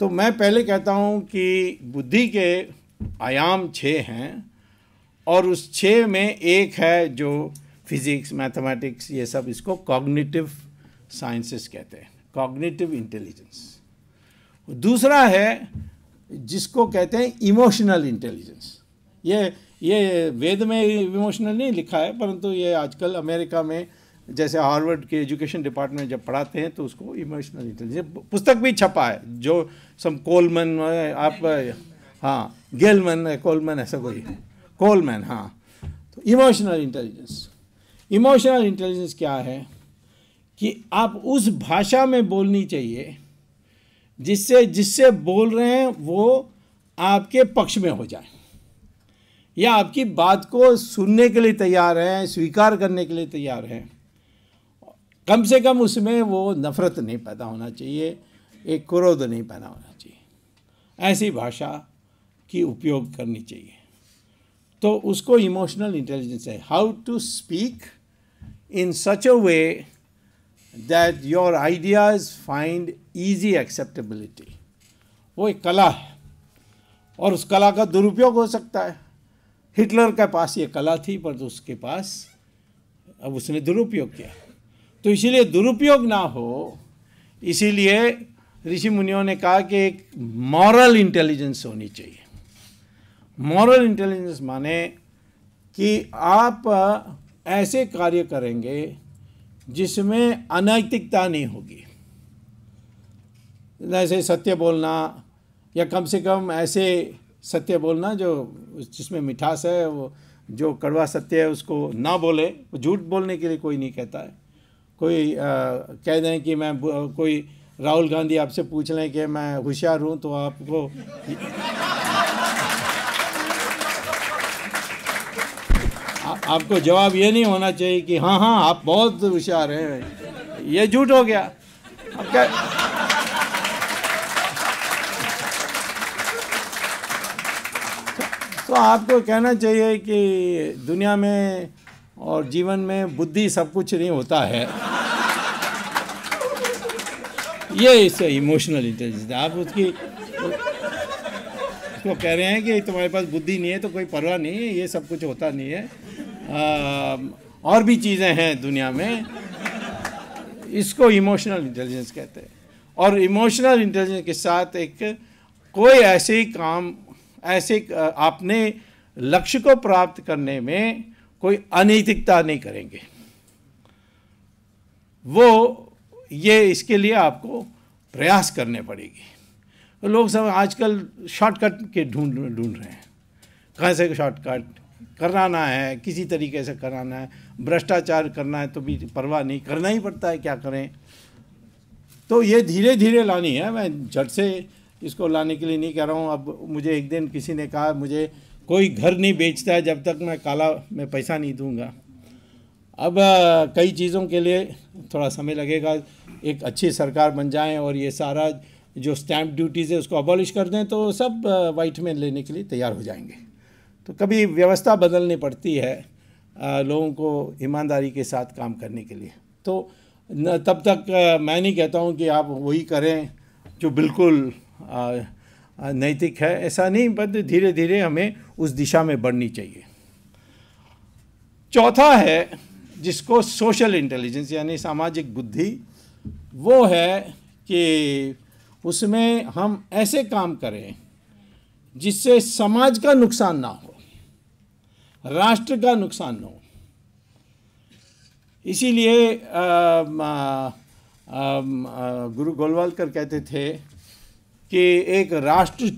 तो मैं पहले कहता हूँ कि बुद्धि के आयाम 6 हैं और उस 6 में एक है जो फिजिक्स, मैथमेटिक्स, ये सब, इसको कॉग्निटिव साइंसेस कहते हैं, कॉग्निटिव इंटेलिजेंस। दूसरा है जिसको कहते हैं इमोशनल इंटेलिजेंस। ये वेद में इमोशनल नहीं लिखा है, परंतु ये आजकल अमेरिका में जैसे हार्वर्ड के एजुकेशन डिपार्टमेंट जब पढ़ाते हैं तो उसको इमोशनल इंटेलिजेंस, पुस्तक भी छपा है जो सब कोलमैन, आप, हाँ, गेलमैन, कोलमैन, ऐसा कोई, कोलमैन, हाँ। तो इमोशनल इंटेलिजेंस, इमोशनल इंटेलिजेंस क्या है कि आप उस भाषा में बोलनी चाहिए जिससे बोल रहे हैं वो आपके पक्ष में हो जाए, या आपकी बात को सुनने के लिए तैयार हैं, स्वीकार करने के लिए तैयार हैं। कम से कम उसमें वो नफ़रत नहीं पैदा होना चाहिए, एक क्रोध नहीं पैदा होना चाहिए, ऐसी भाषा की उपयोग करनी चाहिए। तो उसको इमोशनल इंटेलिजेंस है, how to speak in such a way that your ideas find easy acceptability. वो एक कला है और उस कला का दुरुपयोग हो सकता है। हिटलर के पास ये कला थी पर तो उसके पास अब उसने दुरुपयोग किया, तो इसीलिए दुरुपयोग ना हो, इसीलिए ऋषि मुनियों ने कहा कि एक मॉरल इंटेलिजेंस होनी चाहिए। मॉरल इंटेलिजेंस माने कि आप ऐसे कार्य करेंगे जिसमें अनैतिकता नहीं होगी, जैसे सत्य बोलना, या कम से कम ऐसे सत्य बोलना जो जिसमें मिठास है, वो जो कड़वा सत्य है उसको ना बोले। झूठ बोलने के लिए कोई नहीं कहता है। कोई कह दें कि मैं, कोई राहुल गांधी आपसे पूछ लें कि मैं होशियार हूँ, तो आपको आपको जवाब ये नहीं होना चाहिए कि हाँ हाँ आप बहुत होशियार हैं, ये झूठ हो गया। अब क्या, तो आपको कहना चाहिए कि दुनिया में और जीवन में बुद्धि सब कुछ नहीं होता है। ये इससे इमोशनल इंटेलिजेंस, आप उसको कह रहे हैं कि तुम्हारे पास बुद्धि नहीं है तो कोई परवाह नहीं है, ये सब कुछ होता नहीं है, और भी चीज़ें हैं दुनिया में, इसको इमोशनल इंटेलिजेंस कहते हैं। और इमोशनल इंटेलिजेंस के साथ एक कोई ऐसे ही काम, ऐसे अपने लक्ष्य को प्राप्त करने में कोई अनैतिकता नहीं करेंगे। वो ये इसके लिए आपको प्रयास करने पड़ेगी। तो लोग सब आजकल शॉर्टकट के ढूंढ रहे हैं, कहाँ से शॉर्टकट कराना है, किसी तरीके से कराना है, भ्रष्टाचार करना है तो भी परवाह नहीं, करना ही पड़ता है, क्या करें। तो ये धीरे धीरे लानी है, मैं झट से इसको लाने के लिए नहीं कह रहा हूँ। अब मुझे एक दिन किसी ने कहा, मुझे कोई घर नहीं बेचता है जब तक मैं काला में पैसा नहीं दूंगा। अब कई चीज़ों के लिए थोड़ा समय लगेगा, एक अच्छी सरकार बन जाए और ये सारा जो स्टैंप ड्यूटीज़ है उसको अबॉलिश कर दें तो सब वाइट में लेने के लिए तैयार हो जाएंगे। तो कभी व्यवस्था बदलनी पड़ती है लोगों को ईमानदारी के साथ काम करने के लिए। तो तब तक मैं नहीं कहता हूँ कि आप वही करें जो बिल्कुल नैतिक है, ऐसा नहीं, बट धीरे धीरे हमें उस दिशा में बढ़नी चाहिए। चौथा है जिसको सोशल इंटेलिजेंस यानी सामाजिक बुद्धि, वो है कि उसमें हम ऐसे काम करें जिससे समाज का नुकसान ना हो, राष्ट्र का नुकसान ना हो। इसीलिए गुरु गोलवालकर कहते थे कि एक राष्ट्र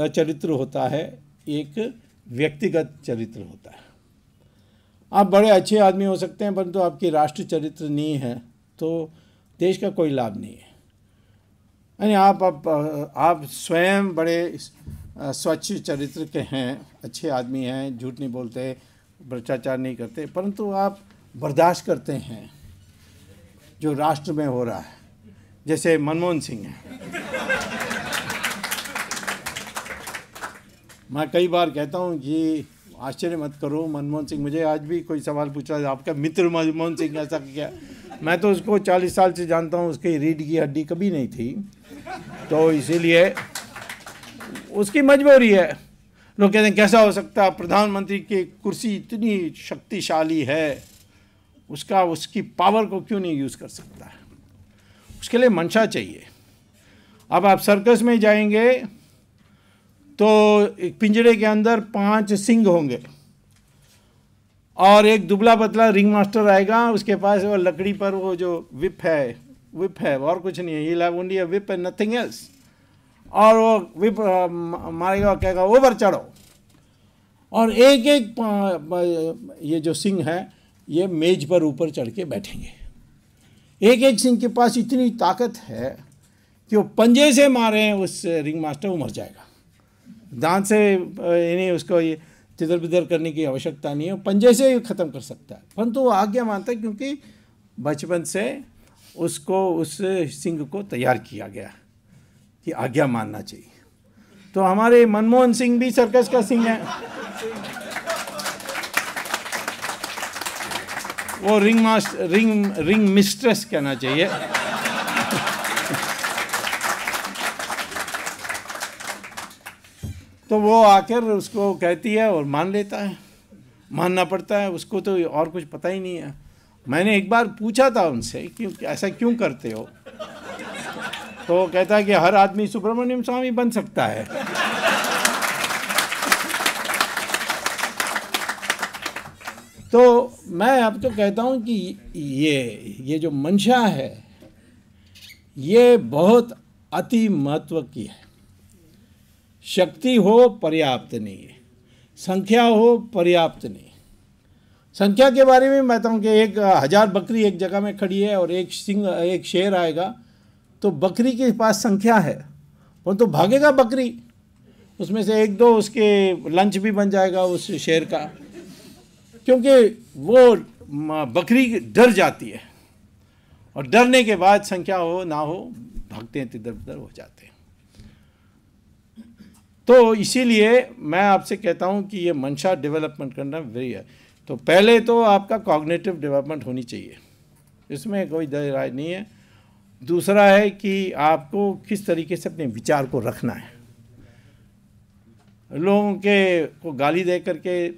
चरित्र होता है, एक व्यक्तिगत चरित्र होता है। आप बड़े अच्छे आदमी हो सकते हैं परंतु आपकी राष्ट्र चरित्र नहीं है तो देश का कोई लाभ नहीं है। यानी आप स्वयं बड़े स्वच्छ चरित्र के हैं, अच्छे आदमी हैं, झूठ नहीं बोलते, भ्रष्टाचार नहीं करते, परंतु आप बर्दाश्त करते हैं जो राष्ट्र में हो रहा है, जैसे मनमोहन सिंह है। मैं कई बार कहता हूँ कि आश्चर्य मत करो, मनमोहन सिंह, मुझे आज भी कोई सवाल पूछा है आपका मित्र मनमोहन सिंह ऐसा क्या, मैं तो उसको 40 साल से जानता हूँ, उसकी रीढ़ की हड्डी कभी नहीं थी। तो इसीलिए उसकी मजबूरी है। लोग कहते हैं कैसा हो सकता है, प्रधानमंत्री की कुर्सी इतनी शक्तिशाली है, उसकी पावर को क्यों नहीं यूज़ कर सकता है? उसके लिए मंशा चाहिए। अब आप सर्कस में जाएंगे तो एक पिंजरे के अंदर 5 सिंह होंगे और एक दुबला पतला रिंग मास्टर आएगा, उसके पास वो लकड़ी पर वो जो विप है और कुछ नहीं है, ये only a whip and nothing else. और वो विप मारेगा, कहेगा ऊपर चढ़ो, और एक एक ये जो सिंह है ये मेज पर ऊपर चढ़ के बैठेंगे। एक एक सिंह के पास इतनी ताकत है कि वो पंजे से मारे उस रिंग मास्टर, वो मर जाएगा। दांत से यानी उसको ये तिधर बिधर करने की आवश्यकता नहीं है, पंजे से ही ख़त्म कर सकता है। परंतु वो आज्ञा मानता है क्योंकि बचपन से उसको उस सिंह को तैयार किया गया कि आज्ञा मानना चाहिए। तो हमारे मनमोहन सिंह भी सर्कस का सिंह है। वो रिंग मिस्ट्रेस कहना चाहिए। तो वो आकर उसको कहती है और मान लेता है, मानना पड़ता है उसको, तो और कुछ पता ही नहीं है। मैंने एक बार पूछा था उनसे कि ऐसा क्यों करते हो, तो वो कहता है कि हर आदमी सुब्रमण्यम स्वामी बन सकता है। तो मैं अब तो कहता हूँ कि ये जो मंशा है ये बहुत अति महत्व की है। शक्ति हो पर्याप्त नहीं है, संख्या हो पर्याप्त नहीं। संख्या के बारे में मैं बताऊँ कि 1000 बकरी एक जगह में खड़ी है और एक शेर आएगा, तो बकरी के पास संख्या है, वो तो भागेगा बकरी, उसमें से 1-2 उसके लंच भी बन जाएगा उस शेर का, क्योंकि वो बकरी डर जाती है और डरने के बाद संख्या हो ना हो भागते हैं, इधर उधर हो जाते हैं। तो इसीलिए मैं आपसे कहता हूं कि ये मंशा डेवलपमेंट करना वेरी है। तो पहले तो आपका कॉग्निटिव डेवलपमेंट होनी चाहिए, इसमें कोई दर राय नहीं है। दूसरा है कि आपको किस तरीके से अपने विचार को रखना है। लोगों के को गाली दे करके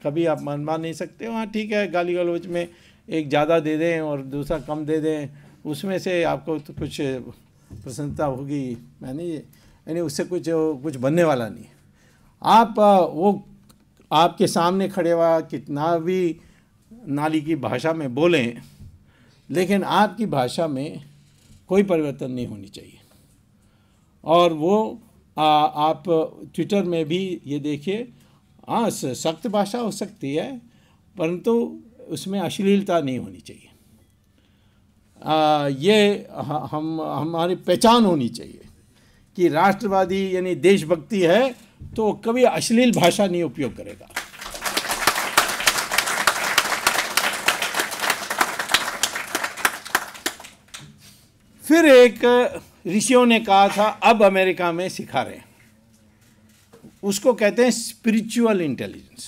कभी आप मान नहीं सकते। हाँ ठीक है, गाली गलौज में एक ज़्यादा दे दें और दूसरा कम दे दें, उसमें से आपको तो कुछ प्रसन्नता होगी, मैंने यानी उससे कुछ बनने वाला नहीं। आप वो आपके सामने खड़े हुआ कितना भी नाली की भाषा में बोलें, लेकिन आपकी भाषा में कोई परिवर्तन नहीं होनी चाहिए। और वो आप ट्विटर में भी ये देखिए, हाँ सख्त भाषा हो सकती है परंतु उसमें अश्लीलता नहीं होनी चाहिए। ये हमारी पहचान होनी चाहिए कि राष्ट्रवादी यानी देशभक्ति है तो कभी अश्लील भाषा नहीं उपयोग करेगा। फिर एक ऋषियों ने कहा था, अब अमेरिका में सिखा रहे हैं, उसको कहते हैं स्पिरिचुअल इंटेलिजेंस।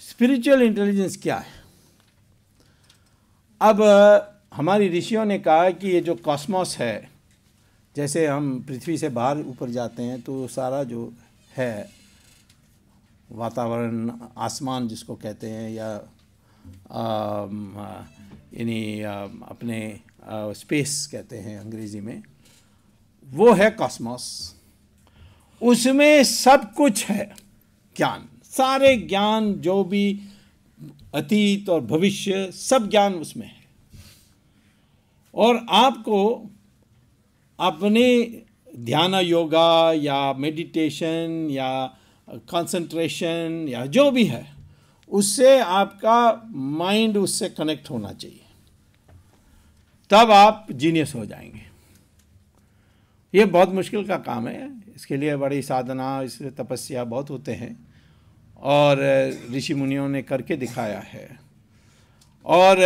स्पिरिचुअल इंटेलिजेंस क्या है? अब हमारी ऋषियों ने कहा कि ये जो कॉस्मोस है, जैसे हम पृथ्वी से बाहर ऊपर जाते हैं तो सारा जो है वातावरण, आसमान जिसको कहते हैं, या यानी अपने स्पेस कहते हैं अंग्रेजी में, वो है कॉस्मोस। उसमें सब कुछ है, ज्ञान, सारे ज्ञान जो भी अतीत और भविष्य सब ज्ञान उसमें है। और आपको अपने ध्यान योगा या मेडिटेशन या कंसंट्रेशन या जो भी है उससे आपका माइंड उससे कनेक्ट होना चाहिए, तब आप जीनियस हो जाएंगे। ये बहुत मुश्किल का काम है, इसके लिए बड़ी साधना, इसलिए तपस्या बहुत होते हैं और ऋषि मुनियों ने करके दिखाया है। और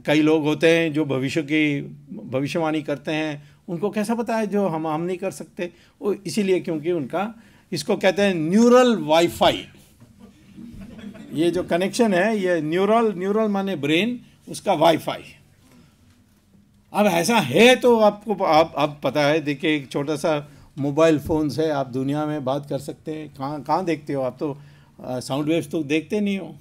कई लोग होते हैं जो भविष्य की भविष्यवाणी करते हैं, उनको कैसा पता है जो हम नहीं कर सकते? वो इसीलिए क्योंकि उनका, इसको कहते हैं न्यूरल वाईफाई। ये जो कनेक्शन है ये न्यूरल माने ब्रेन, उसका वाईफाई। अब ऐसा है तो आपको आप पता है, देखिए एक छोटा सा मोबाइल फ़ोन्स है, आप दुनिया में बात कर सकते हैं। कहाँ देखते हो आप तो साउंड वेव्स तो देखते नहीं हो,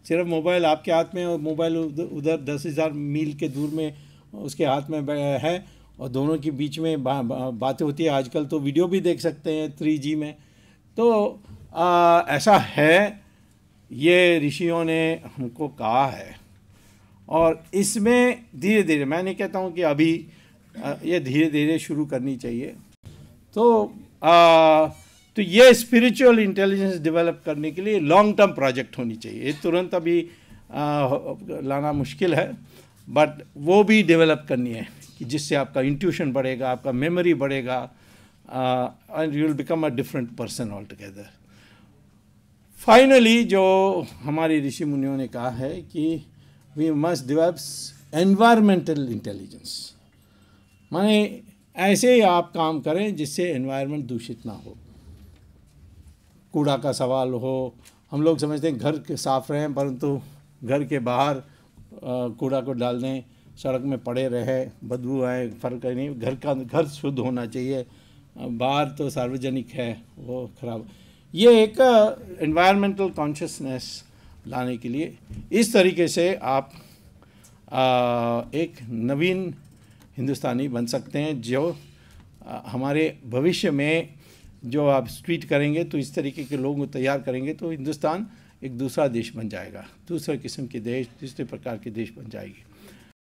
सिर्फ मोबाइल आपके हाथ में, और मोबाइल उधर 10,000 मील के दूर में उसके हाथ में है, और दोनों के बीच में बातें होती है। आजकल तो वीडियो भी देख सकते हैं 3G में। तो ऐसा है, ये ऋषियों ने हमको कहा है, और इसमें धीरे धीरे, मैं नहीं कहता हूँ कि अभी, ये धीरे धीरे शुरू करनी चाहिए। तो ये स्पिरिचुअल इंटेलिजेंस डेवलप करने के लिए लॉन्ग टर्म प्रोजेक्ट होनी चाहिए। ये तुरंत अभी लाना मुश्किल है, बट वो भी डेवलप करनी है कि जिससे आपका इंट्यूशन बढ़ेगा, आपका मेमोरी बढ़ेगा, and you will become a different person all together. Finally जो हमारे ऋषि मुनियों ने कहा है कि we must develop environmental intelligence, माने ऐसे ही आप काम करें जिससे एनवायरनमेंट दूषित ना हो। कूड़ा का सवाल हो, हम लोग समझते हैं घर के साफ रहें, परंतु घर के बाहर कूड़ा को डाल दें, सड़क में पड़े रहे, बदबू आए, फर्क नहीं। घर शुद्ध होना चाहिए, बाहर तो सार्वजनिक है वो खराब। ये एक एनवायरमेंटल कॉन्शियसनेस लाने के लिए इस तरीके से आप एक नवीन हिंदुस्तानी बन सकते हैं, जो हमारे भविष्य में जो आप ट्वीट करेंगे तो इस तरीके के लोगों को तैयार करेंगे तो हिंदुस्तान एक दूसरा देश बन जाएगा, दूसरे किस्म के देश, दूसरे प्रकार के देश बन जाएगी।